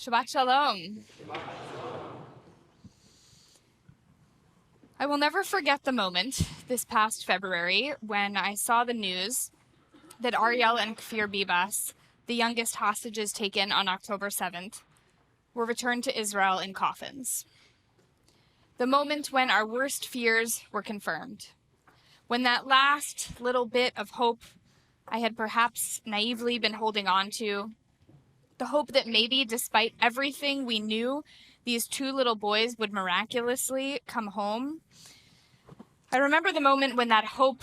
Shabbat Shalom. I will never forget the moment this past February when I saw the news that Ariel and Kfir Bibas, the youngest hostages taken on October 7th, were returned to Israel in coffins. The moment when our worst fears were confirmed. When that last little bit of hope I had perhaps naively been holding on to, the hope that maybe despite everything we knew, these two little boys would miraculously come home. I remember the moment when that hope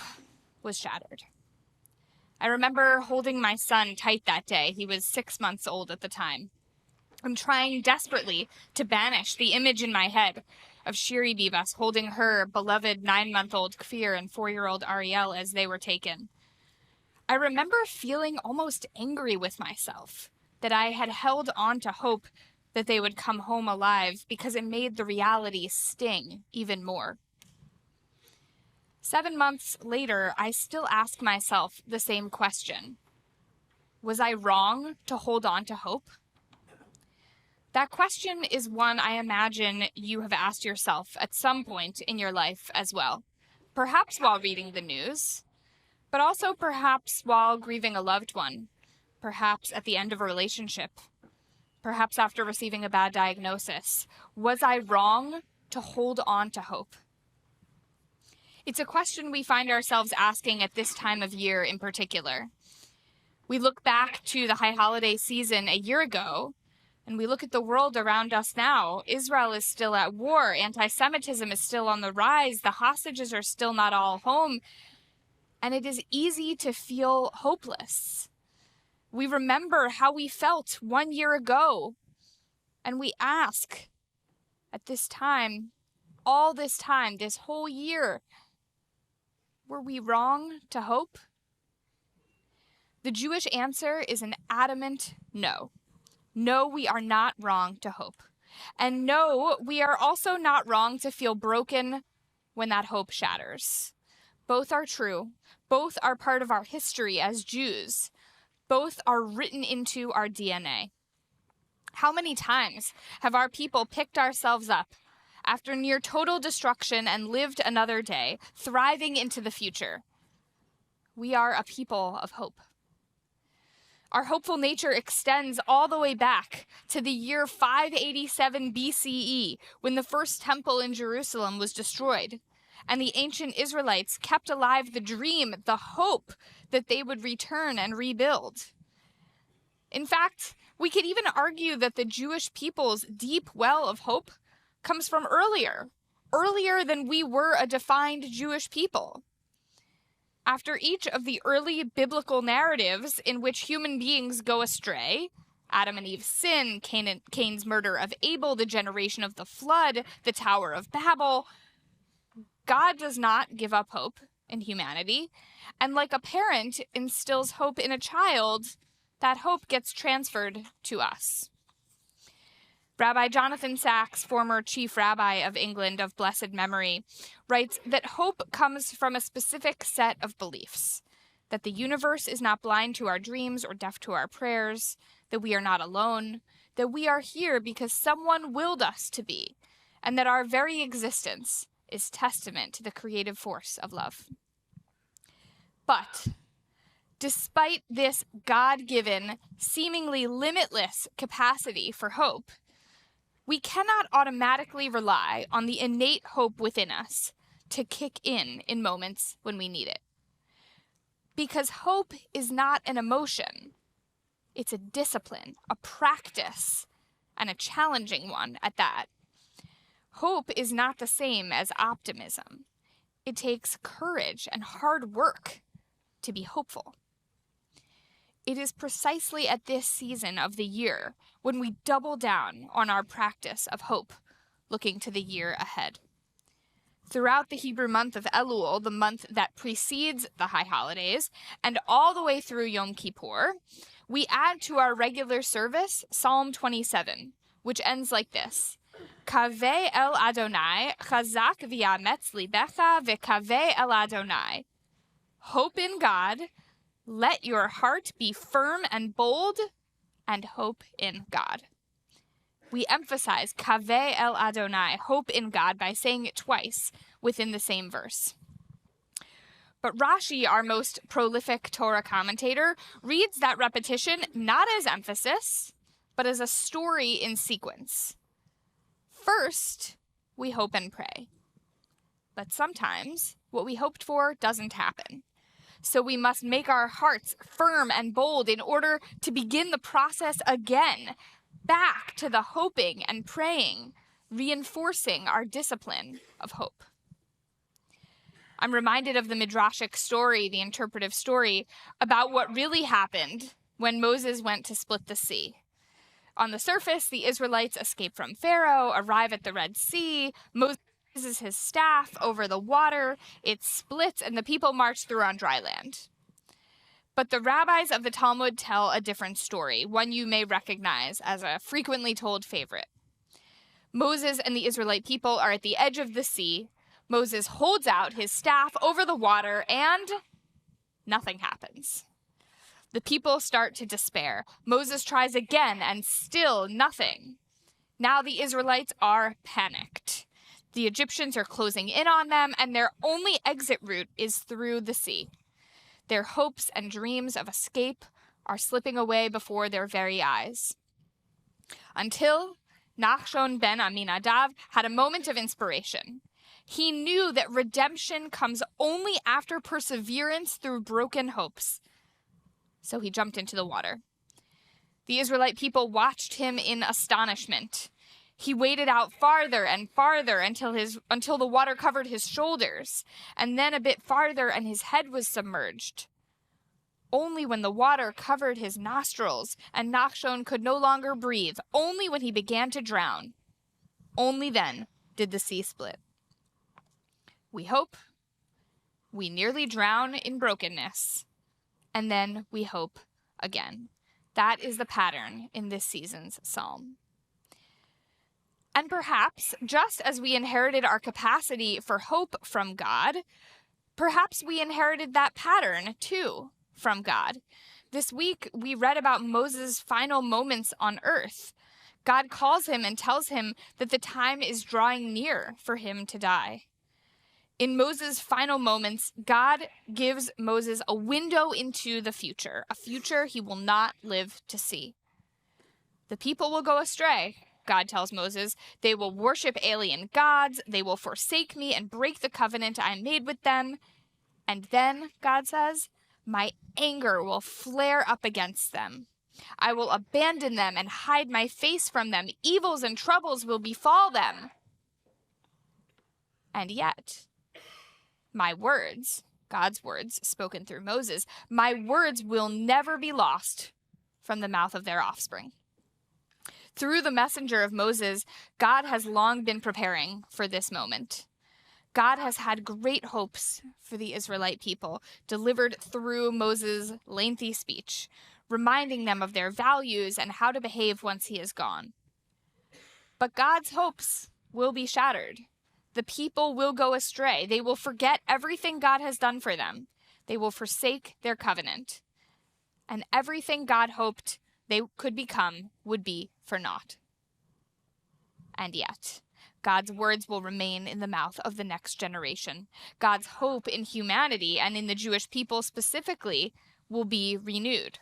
was shattered. I remember holding my son tight that day. He was 6 months old at the time. I'm trying desperately to banish the image in my head of Shiri Bibas holding her beloved 9-month-old Kfir and 4-year-old Ariel as they were taken. I remember feeling almost angry with myself that I had held on to hope that they would come home alive because it made the reality sting even more. 7 months later, I still ask myself the same question. Was I wrong to hold on to hope? That question is one I imagine you have asked yourself at some point in your life as well, perhaps while reading the news, but also perhaps while grieving a loved one, perhaps at the end of a relationship, perhaps after receiving a bad diagnosis. Was I wrong to hold on to hope? It's a question we find ourselves asking at this time of year in particular. We look back to the high holiday season a year ago, and we look at the world around us now. Israel is still at war. Anti-Semitism is still on the rise. The hostages are still not all home. And it is easy to feel hopeless. We remember how we felt 1 year ago. And we ask, at this time, all this time, this whole year, were we wrong to hope? The Jewish answer is an adamant no. No, we are not wrong to hope. And no, we are also not wrong to feel broken when that hope shatters. Both are true. Both are part of our history as Jews. Both are written into our DNA. How many times have our people picked ourselves up after near total destruction and lived another day, thriving into the future? We are a people of hope. Our hopeful nature extends all the way back to the year 587 BCE, when the first temple in Jerusalem was destroyed, and the ancient Israelites kept alive the dream, the hope that they would return and rebuild. In fact, we could even argue that the Jewish people's deep well of hope comes from earlier than we were a defined Jewish people. After each of the early biblical narratives in which human beings go astray, Adam and Eve's sin, Cain's murder of Abel, the generation of the flood, the Tower of Babel, God does not give up hope in humanity, and like a parent instills hope in a child, that hope gets transferred to us. Rabbi Jonathan Sacks, former chief rabbi of England of blessed memory, writes that hope comes from a specific set of beliefs, that the universe is not blind to our dreams or deaf to our prayers, that we are not alone, that we are here because someone willed us to be, and that our very existence is testament to the creative force of love. But despite this God-given, seemingly limitless capacity for hope, we cannot automatically rely on the innate hope within us to kick in moments when we need it. Because hope is not an emotion. It's a discipline, a practice, and a challenging one at that. Hope is not the same as optimism. It takes courage and hard work to be hopeful. It is precisely at this season of the year when we double down on our practice of hope, looking to the year ahead. Throughout the Hebrew month of Elul, the month that precedes the high holidays, and all the way through Yom Kippur, we add to our regular service Psalm 27, which ends like this. Kaveh el Adonai, chazak v'yametz libecha v'kaveh el Adonai. Hope in God. Let your heart be firm and bold, and hope in God. we emphasize kaveh el Adonai, hope in God, by saying it twice within the same verse. But Rashi, our most prolific Torah commentator, reads that repetition not as emphasis, but as a story in sequence. First, we hope and pray. But sometimes what we hoped for doesn't happen. So we must make our hearts firm and bold in order to begin the process again, back to the hoping and praying, reinforcing our discipline of hope. I'm reminded of the midrashic story, the interpretive story, about what really happened when Moses went to split the sea. On the surface, the Israelites escape from Pharaoh, arrive at the Red Sea. Moses uses his staff over the water, it splits, and the people march through on dry land. But the rabbis of the Talmud tell a different story, one you may recognize as a frequently told favorite. Moses and the Israelite people are at the edge of the sea. Moses holds out his staff over the water, and nothing happens. The people start to despair. Moses tries again, and still nothing. Now the Israelites are panicked. The Egyptians are closing in on them, and their only exit route is through the sea. Their hopes and dreams of escape are slipping away before their very eyes. Until Nachshon ben Aminadav had a moment of inspiration. He knew that redemption comes only after perseverance through broken hopes. So he jumped into the water. The Israelite people watched him in astonishment. He waded out farther and farther until the water covered his shoulders, and then a bit farther and his head was submerged. Only when the water covered his nostrils and Nachshon could no longer breathe, only when he began to drown, only then did the sea split. We hope, we nearly drown in brokenness, and then we hope again. That is the pattern in this season's psalm. And perhaps, just as we inherited our capacity for hope from God, perhaps we inherited that pattern too from God. This week, we read about Moses' final moments on earth. God calls him and tells him that the time is drawing near for him to die. In Moses' final moments, God gives Moses a window into the future, a future he will not live to see. The people will go astray, God tells Moses. They will worship alien gods, they will forsake me and break the covenant I made with them. And then, God says, my anger will flare up against them. I will abandon them and hide my face from them. Evils and troubles will befall them. And yet, my words, God's words spoken through Moses, my words will never be lost from the mouth of their offspring. Through the messenger of Moses, God has long been preparing for this moment. God has had great hopes for the Israelite people, delivered through Moses' lengthy speech, reminding them of their values and how to behave once he is gone. But God's hopes will be shattered. The people will go astray. They will forget everything God has done for them. They will forsake their covenant. And everything God hoped they could become would be for naught. And yet, God's words will remain in the mouth of the next generation. God's hope in humanity and in the Jewish people specifically will be renewed.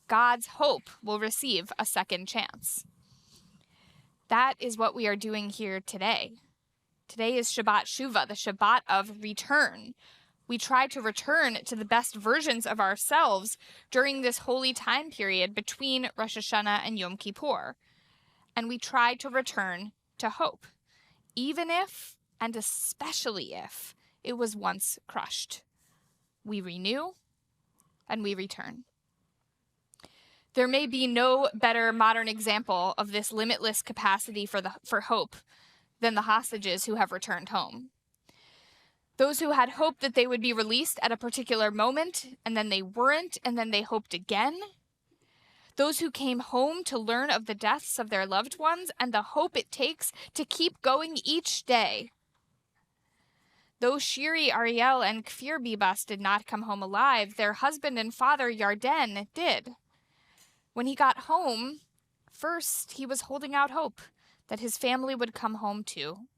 God's hope will receive a second chance. That is what we are doing here today. Today is Shabbat Shuvah, the Shabbat of return. We try to return to the best versions of ourselves during this holy time period between Rosh Hashanah and Yom Kippur. And we try to return to hope, even if, and especially if, it was once crushed. We renew and we return. There may be no better modern example of this limitless capacity for hope than the hostages who have returned home. Those who had hoped that they would be released at a particular moment, and then they weren't, and then they hoped again. Those who came home to learn of the deaths of their loved ones and the hope it takes to keep going each day. Though Shiri, Ariel, and Kfir Bibas did not come home alive, their husband and father, Yarden, did. When he got home, First, he was holding out hope that his family would come home too.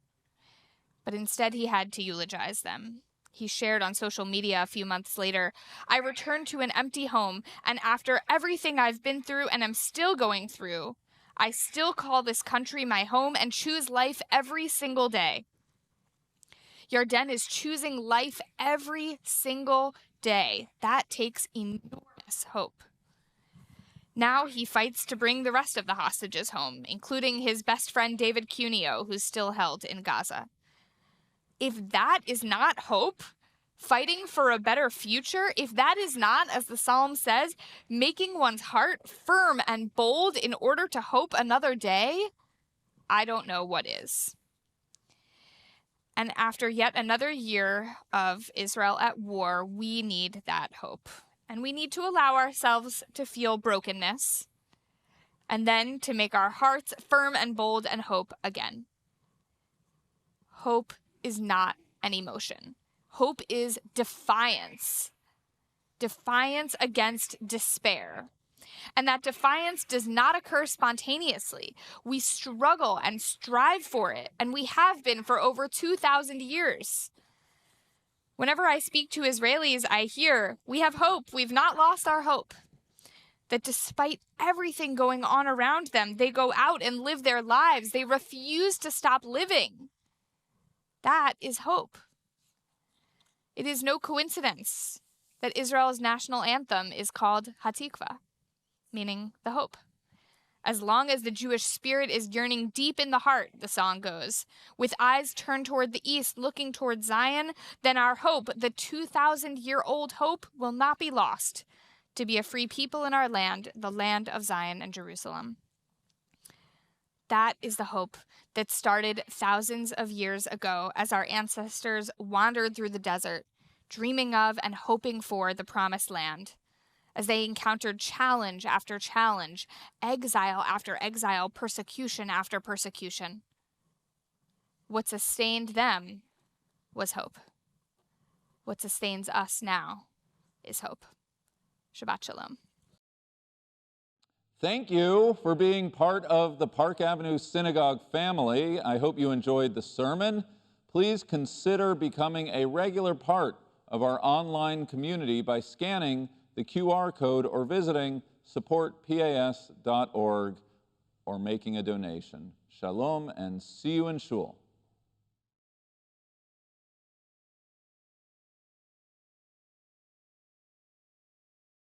But instead, he had to eulogize them. He shared on social media a few months later, "I returned to an empty home, and after everything I've been through and am still going through, I still call this country my home and choose life every single day." Yarden is choosing life every single day. That takes enormous hope. Now he fights to bring the rest of the hostages home, including his best friend David Cuneo, who's still held in Gaza. If that is not hope, fighting for a better future, if that is not, as the psalm says, making one's heart firm and bold in order to hope another day, I don't know what is. And after yet another year of Israel at war, we need that hope. And we need to allow ourselves to feel brokenness, and then to make our hearts firm and bold and hope again. Hope is not an emotion. Hope is defiance. Defiance against despair. And that defiance does not occur spontaneously. We struggle and strive for it, and we have been for over 2,000 years. Whenever I speak to Israelis, I hear, "We have hope. We've not lost our hope." That despite everything going on around them, they go out and live their lives. They refuse to stop living. That is hope. It is no coincidence that Israel's national anthem is called Hatikva, meaning the hope. As long as the Jewish spirit is yearning deep in the heart, the song goes, with eyes turned toward the east, looking toward Zion, then our hope, the 2,000-year-old hope, will not be lost, to be a free people in our land, the land of Zion and Jerusalem. That is the hope that started thousands of years ago as our ancestors wandered through the desert, dreaming of and hoping for the promised land. As they encountered challenge after challenge, exile after exile, persecution after persecution. What sustained them was hope. What sustains us now is hope. Shabbat Shalom. Thank you for being part of the Park Avenue Synagogue family. I hope you enjoyed the sermon. Please consider becoming a regular part of our online community by scanning the QR code or visiting supportpas.org or making a donation. Shalom, and see you in Shul.